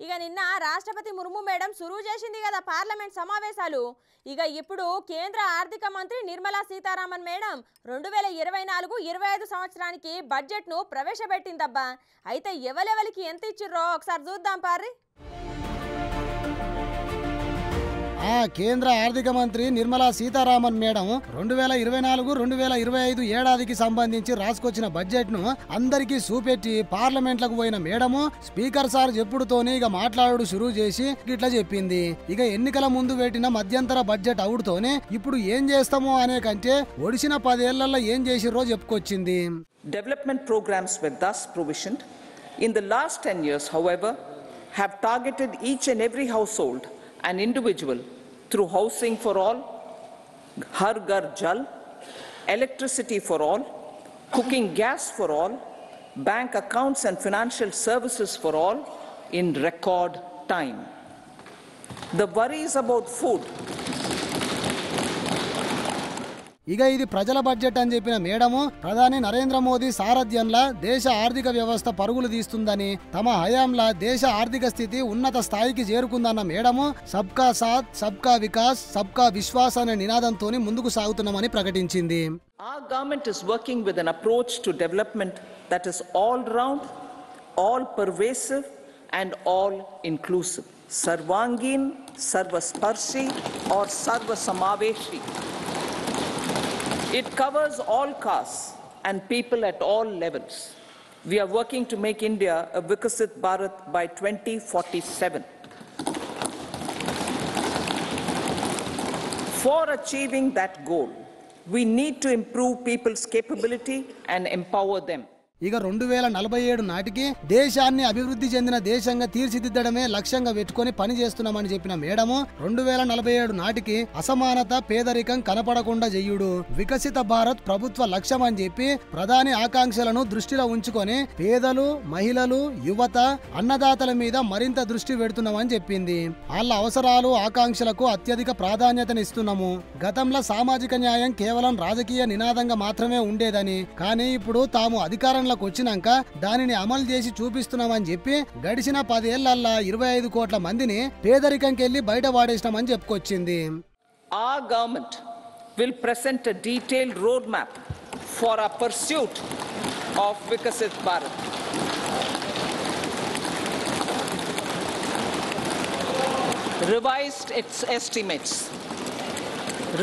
ఇక నిన్న రాష్ట్రపతి ముర్ము మేడం సురువు చేసింది కదా పార్లమెంట్ సమావేశాలు. ఇక ఇప్పుడు కేంద్ర ఆర్థిక మంత్రి నిర్మలా సీతారామన్ మేడం 2024-25 సంవత్సరానికి బడ్జెట్ను ప్రవేశపెట్టిందబ్బా. అయితే ఎవలెవలికి ఎంత ఇచ్చిర్రో ఒకసారి చూద్దాం పారి. కేంద్ర ఆర్థిక మంత్రి నిర్మలా సీతారామన్ మేడం 2024-2025 ఏడాదికి సంబంధించి రాసుకొచ్చిన బడ్జెట్ ను అందరికీ చూపెట్టి పార్లమెంట్లకు పోయిన మేడము స్పీకర్ సార్ చెప్పుడుతోనే ఇక మాట్లాడు షురూ చేసి ఇట్లా చెప్పింది. ఇక ఎన్నికల ముందు పెట్టిన మధ్యంతర బడ్జెట్ అవుడుతోనే ఇప్పుడు ఏం చేస్తామో అనే కంటే ఒడిసిన 10 ఏళ్లలో ఏం చేసిర్రో చెప్పుకొచ్చింది. Development programs were thus provisioned. In the last 10 years, however, have targeted each and every household and individual through housing for all, Har Ghar Jal, electricity for all, cooking gas for all, bank accounts and financial services for all in record time. The worries about food. ఇక ఇది ప్రజల budget అని చెప్పిన madam ప్రధాని నరేంద్ర మోదీ సారథ్యంలో దేశ ఆర్థిక వ్యవస్థ పరుగులు తీస్తుందని, తమ హయాంలో దేశ ఆర్థిక స్థితి ఉన్నత స్థాయికి చేరుకుందన్న మేడము సబ్కా సాత్ సబ్కా వికాస్ సబ్కా విశ్వాస్ అనే నినాదంతో ముందుకు సాగుతున్నామని ప్రకటించింది. Our government is working with an approach to development that is all round, all pervasive and all inclusive. Sarvangin, Sarvasparshi or Sarvasamaveshi. It covers all castes and people at all levels. We are working to make India a Vikasit Bharat by 2047. For achieving that goal, we need to improve people's capability and empower them. ఇక 2047 నాటికి దేశాన్ని అభివృద్ధి చెందిన దేశంగా తీర్చిదిద్దడమే లక్ష్యంగా పెట్టుకుని పని చేస్తున్నామని చెప్పిన మేడము 2047 నాటికి అసమానత పేదరికం కనపడకుండా చెయ్యుడు వికసిత భారత్ ప్రభుత్వ లక్ష్యం అని చెప్పి ప్రధాని ఆకాంక్షలను దృష్టిలో ఉంచుకొని పేదలు, మహిళలు, యువత, అన్నదాతల మీద మరింత దృష్టి పెడుతున్నామని చెప్పింది. వాళ్ళ అవసరాలు, ఆకాంక్షలకు అత్యధిక ప్రాధాన్యతనిస్తున్నాము. గతంలో సామాజిక న్యాయం కేవలం రాజకీయ నినాదంగా మాత్రమే ఉండేదని, కానీ ఇప్పుడు తాము అధికారంలో వచ్చినాక దానిని అమలు చేసి చూపిస్తున్నామని చెప్పి గడిచిన 10 ఏళ్లల్లో 25 కోట్ల మందిని పేదరికంకెళ్లి బయట వాడేసినామని చెప్పుకొచ్చింది. Our government will present a detailed roadmap for our pursuit of Vikasit Bharat.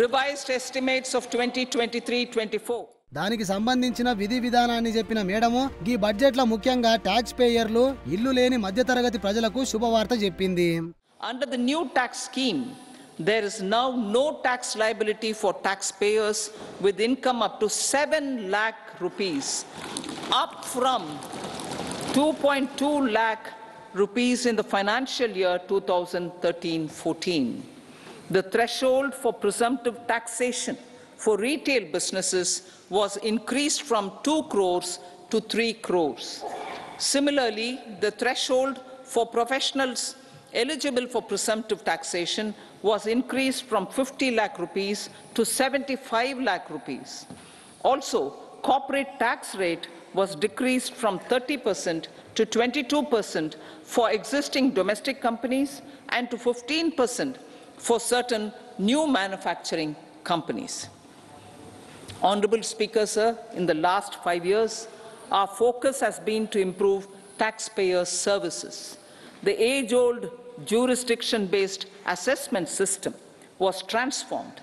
Revised estimates of 2023-24. దానికి సంబంధించిన విధి విధానాన్ని చెప్పిన మేడము ఈ బడ్జెట్ లో ముఖ్యంగా ట్యాక్స్ పేయర్లు, ఇల్లు లేని మధ్యతరగతి ప్రజలకు శుభవార్త చెప్పింది. Under the new tax scheme, there is now no tax liability for taxpayers with income up to 7 lakh rupees, up from 2.2 lakh rupees in the financial year 2013-14. The threshold for presumptive taxation for retail businesses was increased from 2 crores to 3 crores. Similarly, the threshold for professionals eligible for presumptive taxation was increased from 50 lakh rupees to 75 lakh rupees. Also, corporate tax rate was decreased from 30% to 22% for existing domestic companies and to 15% for certain new manufacturing companies. Honorable Speaker, sir, in the last 5 years, our focus has been to improve taxpayer services. The age-old jurisdiction-based assessment system was transformed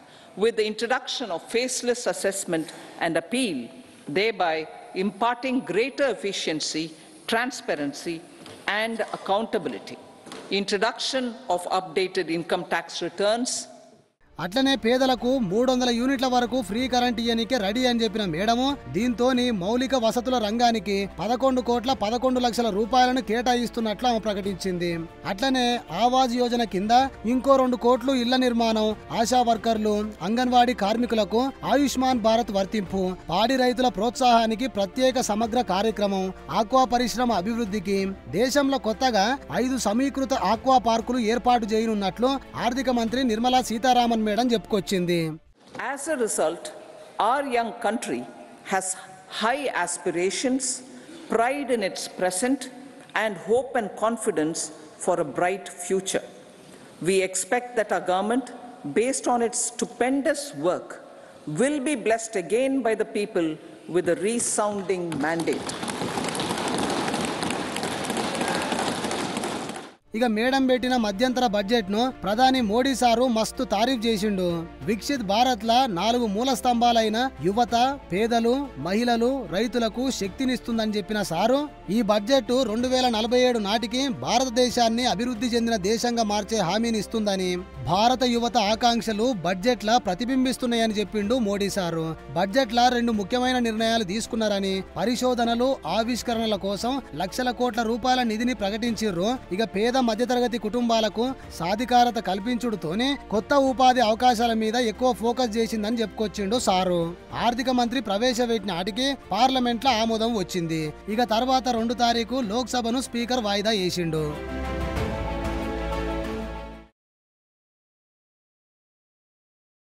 with the introduction of faceless assessment and appeal, thereby imparting greater efficiency, transparency, and accountability. Introduction of updated income tax returns. అట్లనే పేదలకు 300 యూనిట్ల వరకు free current ఇయ్యనికే ready అని చెప్పిన madam దీంతోని మౌలిక వసతుల రంగానికి 11 లక్షల రూపాయలను కేటాయిస్తున్నట్లు ఆమె ప్రకటించింది. అట్లనే ఆవాజ్ యోజన కింద ఇంకో 2 కోట్లు ఇళ్ల నిర్మాణం, ఆశా వర్కర్లు, అంగన్వాడీ కార్మికులకు ఆయుష్మాన్ భారత్ వర్తింపు, పాడి రైతుల ప్రోత్సాహానికి ప్రత్యేక సమగ్ర కార్యక్రమం, ఆక్వా పరిశ్రమ అభివృద్ధికి దేశంలో కొత్తగా 5 సమీకృత ఆక్వా పార్కులు ఏర్పాటు చేయనున్నట్లు ఆర్థిక మంత్రి నిర్మలా సీతారామన్ మేడం చెప్పుకొచ్చింది. As a result, our young country has high aspirations, pride in its present, and hope and confidence for a bright future. We expect that our government, based on its stupendous work, will be blessed again by the people with a resounding mandate. ఇక madam పెట్టిన మధ్యంతర budget ను ప్రధాని Modi sir మస్తు tariff చేసిండు. వికసిత్ భారత్ లా 4 మూల స్తంభాలైన యువత, పేదలు, మహిళలు, రైతులకు శక్తినిస్తుందని చెప్పిన సారు ఈ బడ్జెట్ 2047 నాటికి భారతదేశాన్ని అభివృద్ధి చెందిన దేశంగా మార్చే హామీని ఇస్తుందని, భారత యువత ఆకాంక్షలు బడ్జెట్ లా ప్రతిబింబిస్తున్నాయని చెప్పిండు మోడీ సారు. బడ్జెట్ లా 2 ముఖ్యమైన నిర్ణయాలు తీసుకున్నారని, పరిశోధనలు, ఆవిష్కరణల కోసం లక్షల కోట్ల రూపాయల నిధిని ప్రకటించిర్రు. ఇక పేద మధ్యతరగతి కుటుంబాలకు సాధికారత కల్పించుడుతోనే కొత్త ఉపాధి అవకాశాల మీద ఎక్కువ ఫోకస్ చేసిందని చెప్పుకొచ్చిండు సారు. ఆర్థిక మంత్రి ప్రవేశపెట్టిన నాటికి పార్లమెంట్ లో ఆమోదం వచ్చింది. ఇక తర్వాత 2 తారీఖు లోక్సభను స్పీకర్ వాయిదా వేసిండు.